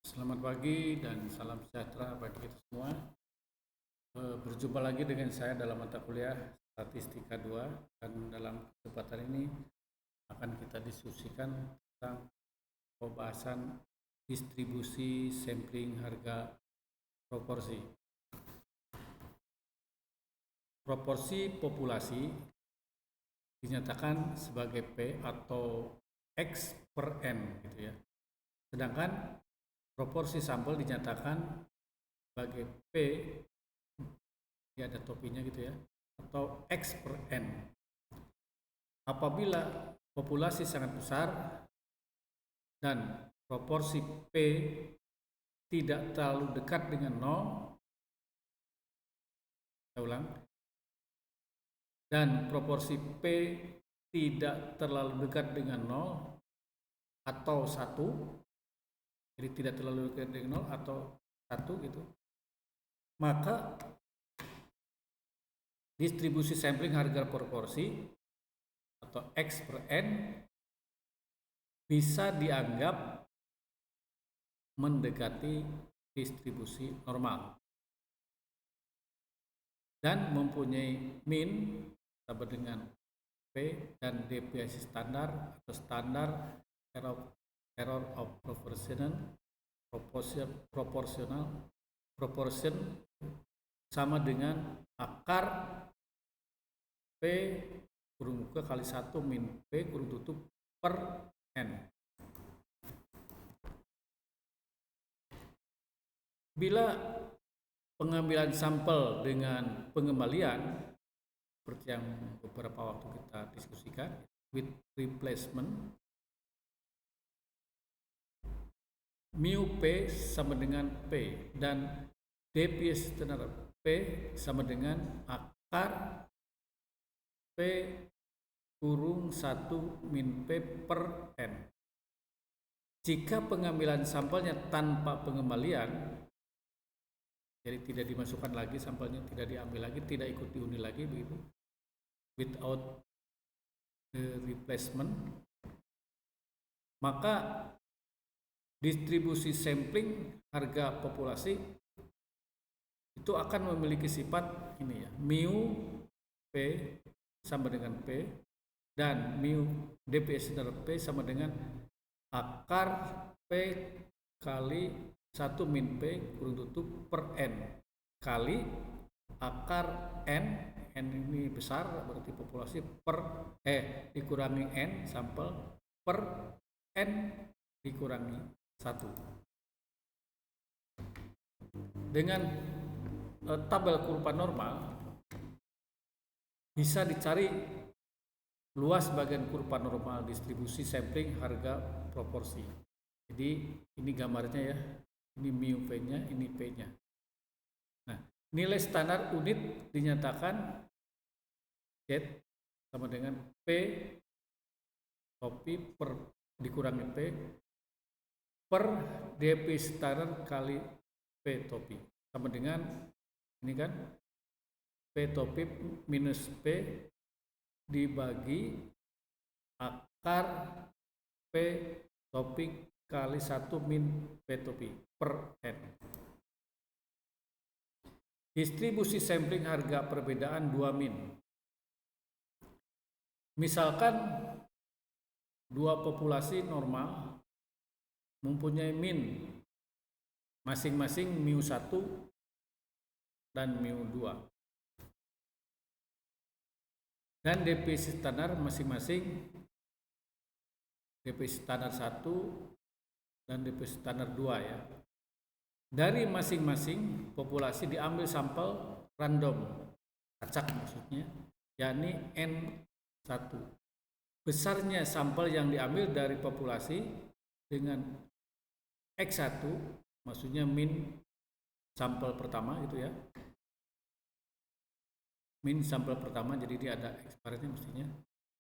Selamat pagi dan salam sejahtera bagi kita semua. Berjumpa lagi dengan saya dalam mata kuliah Statistika 2, dan dalam kesempatan ini akan kita diskusikan tentang pembahasan distribusi sampling harga proporsi. Proporsi populasi dinyatakan sebagai P atau X per N gitu ya. Sedangkan proporsi sampel dinyatakan sebagai P, ya ada topinya gitu ya, atau X per N. Apabila populasi sangat besar dan proporsi P tidak terlalu dekat dengan 0, saya ulang, dan proporsi P tidak terlalu dekat dengan 0 atau 1, jadi tidak terlalu dekat dengan 0 atau 1 gitu, maka distribusi sampling harga proporsi atau X per N bisa dianggap mendekati distribusi normal dan mempunyai mean sama dengan P dan deviasi standar atau standar error of proportion sama dengan akar P kurung muka kali 1 min P kurung tutup per N. Bila pengambilan sampel dengan pengembalian seperti yang beberapa waktu kita diskusikan, with replacement, mu P sama dengan P dan deviasi standar P sama dengan akar P kurung 1 min P per N. Jika pengambilan sampelnya tanpa pengembalian, jadi tidak dimasukkan lagi sampelnya, tidak diambil lagi, tidak ikut diundi lagi begitu, without the replacement, maka distribusi sampling harga populasi itu akan memiliki sifat ini ya, mu P sama dengan P dan mu deviasi standar P sama dengan akar P kali 1 min P kurung tutup per N kali akar N ini besar berarti populasi per dikurangi N sampel per N dikurangi 1. Dengan tabel kurva normal bisa dicari luas bagian kurva normal distribusi sampling harga proporsi. Jadi ini gambarnya ya, ini mu P-nya, ini P-nya. Nah, nilai standar unit dinyatakan Z sama dengan P topi per dikurangi P per dp standar kali P topi sama dengan ini kan P topi minus P dibagi akar P topi kali 1 min P topi per N. Distribusi sampling harga perbedaan 2 min. Misalkan dua populasi normal mempunyai min masing-masing mu 1 dan mu 2. Dan deviasi standar masing-masing deviasi standar 1 dan deviasi standar 2 ya. Dari masing-masing populasi diambil sampel random, acak maksudnya, yakni N1. Besarnya sampel yang diambil dari populasi dengan X1, maksudnya min sampel pertama itu ya. Min sampel pertama, jadi dia ada expirednya mestinya.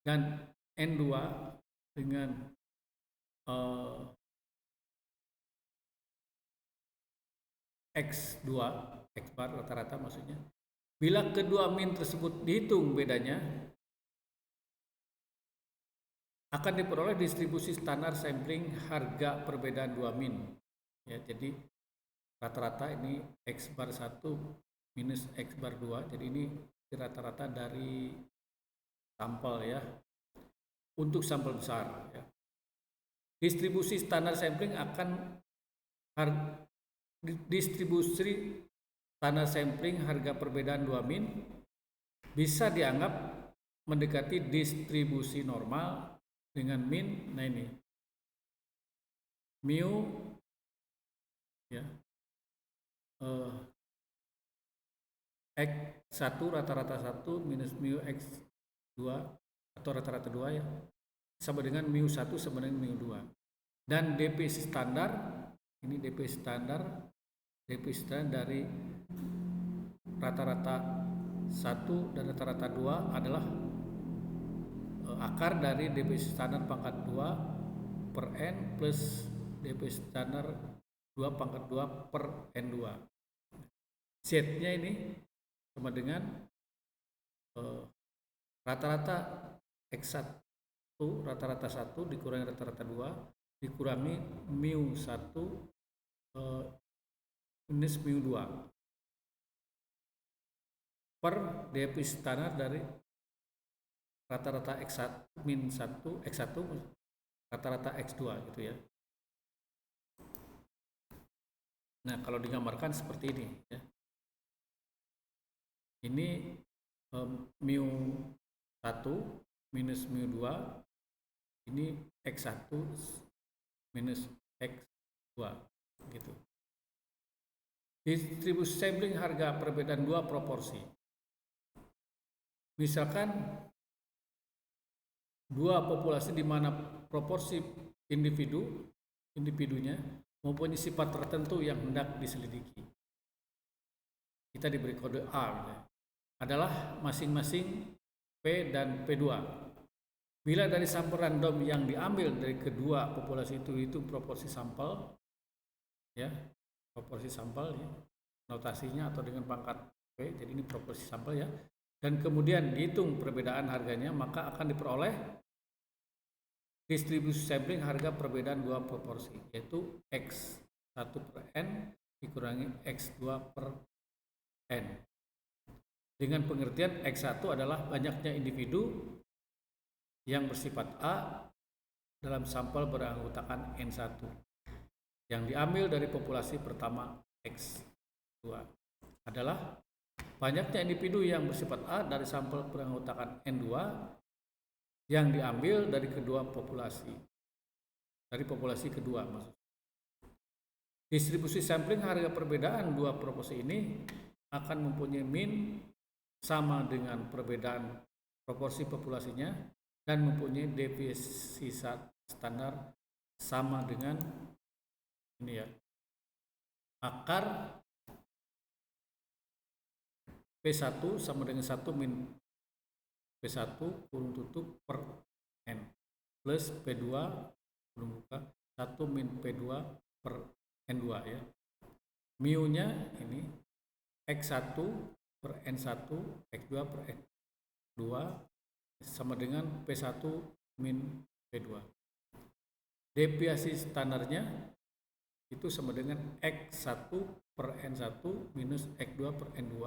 Dan N2 dengan X2, X bar rata-rata maksudnya. Bila kedua min tersebut dihitung bedanya, akan diperoleh distribusi standar sampling harga perbedaan 2 min. ya. Jadi rata-rata ini X bar 1 minus X bar 2, jadi ini rata-rata dari sampel ya, untuk sampel besar ya. Distribusi standar sampling distribusi standar sampling harga perbedaan 2 min bisa dianggap mendekati distribusi normal dengan min. Nah ini mu ya, X1 rata-rata 1 minus mu X2 atau rata-rata 2 ya, sama dengan mu1 sama dengan mu2. Dan DP standar, ini DP standar dari rata-rata 1 dan rata-rata 2 adalah akar dari DP standar pangkat 2 per N plus DP standar 2 pangkat 2 per N2. Z-nya ini sama dengan rata-rata X1 rata-rata 1 dikurangi rata-rata 2 dikurangi mu1 minus mu2 per DP standar dari rata-rata X1 min 1 X1 rata-rata X2 gitu ya. Nah, kalau digambarkan seperti ini ya. Ini mu1 minus mu2, ini X1 minus X2 gitu. Distribusi sampling harga perbedaan 2 proporsi. Misalkan 2 populasi di mana proporsi individunya mempunyai sifat tertentu yang hendak diselidiki. Kita diberi kode A adalah masing-masing P dan P2. Bila dari sampel random yang diambil dari kedua populasi itu proporsi sampel ya, proporsi sampel ya, notasinya atau dengan pangkat P, jadi ini proporsi sampel ya. Dan kemudian dihitung perbedaan harganya, maka akan diperoleh distribusi sampling harga perbedaan 2 proporsi, yaitu X1 per N dikurangi X2 per N. Dengan pengertian X1 adalah banyaknya individu yang bersifat A dalam sampel beranggotakan N1 yang diambil dari populasi pertama X2 adalah banyaknya individu yang bersifat A dari sampel beranggotakan N2 yang diambil dari kedua populasi, dari populasi kedua maksud. Distribusi sampling harga perbedaan 2 proporsi ini akan mempunyai min sama dengan perbedaan proporsi populasinya dan mempunyai deviasi standar sama dengan ini ya, akar P1 sama dengan 1 min P1 kurung tutup per N plus P2 kurung buka 1 min P2 per N2 ya. Mu nya ini X1 per N1 X2 per N2 sama dengan P1 min P2. Deviasi standarnya itu sama dengan X1 per N1 minus X2 per N2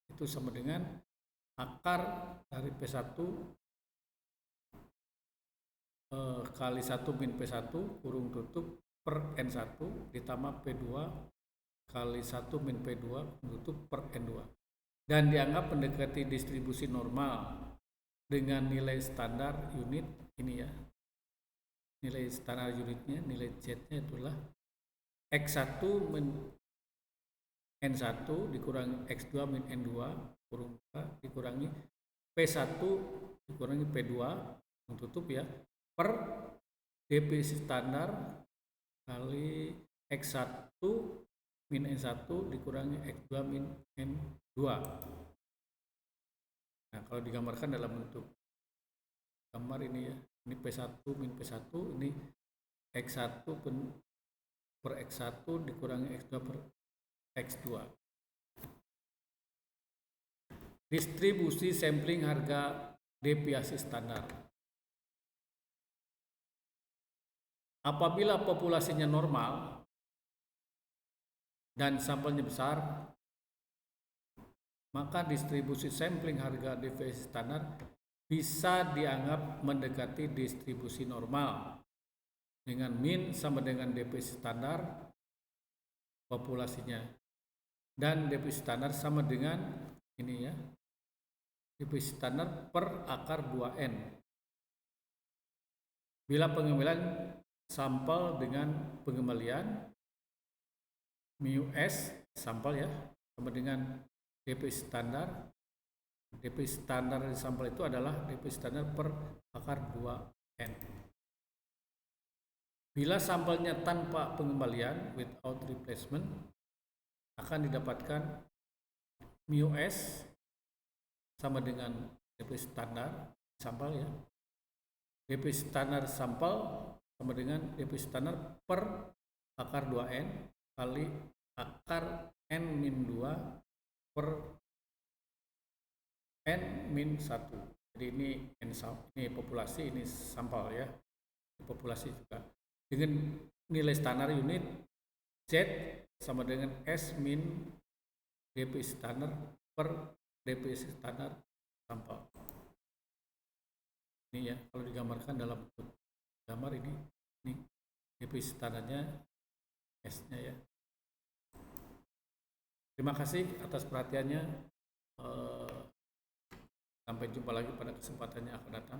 itu sama dengan akar dari P1 kali 1 min P1 kurung tutup per N1 ditambah P2 kali 1 min P2 tutup per N2 dan dianggap mendekati distribusi normal dengan nilai standar unit ini ya. Nilai standar unitnya, nilai Z-nya itulah X1 min N1 dikurangi X2 min N2 kurung dikurangi P1 dikurangi P2 tutup ya per DP standar kali X1 min N1 dikurangi X2 min N2. Nah, kalau digambarkan dalam bentuk gambar ini ya, ini P1 min P1, ini X1 per X1 dikurangi X2 per X2. Distribusi sampling harga deviasi standar. Apabila populasinya normal, dan sampelnya besar, maka distribusi sampling harga deviasi standar bisa dianggap mendekati distribusi normal dengan min sama dengan deviasi standar populasinya, dan deviasi standar sama dengan ini ya, deviasi standar per akar 2N. Bila pengembangan sampel dengan pengembalian mu S sampel ya sama dengan deviasi standar. Deviasi standar di sampel itu adalah deviasi standar per akar 2N. Bila sampelnya tanpa pengembalian without replacement, akan didapatkan mu S sama dengan deviasi standar sampel ya. Deviasi standar sampel sama dengan deviasi standar per akar 2N kali akar N-2 per N-1. Jadi ini populasi, ini sampel ya. Populasi juga. Dengan nilai standar unit Z sama dengan S min deviasi standar per deviasi standar sampel. Ini ya, kalau digambarkan dalam gambar ini deviasi standarnya S-nya ya. Terima kasih atas perhatiannya. Sampai jumpa lagi pada kesempatan yang akan datang.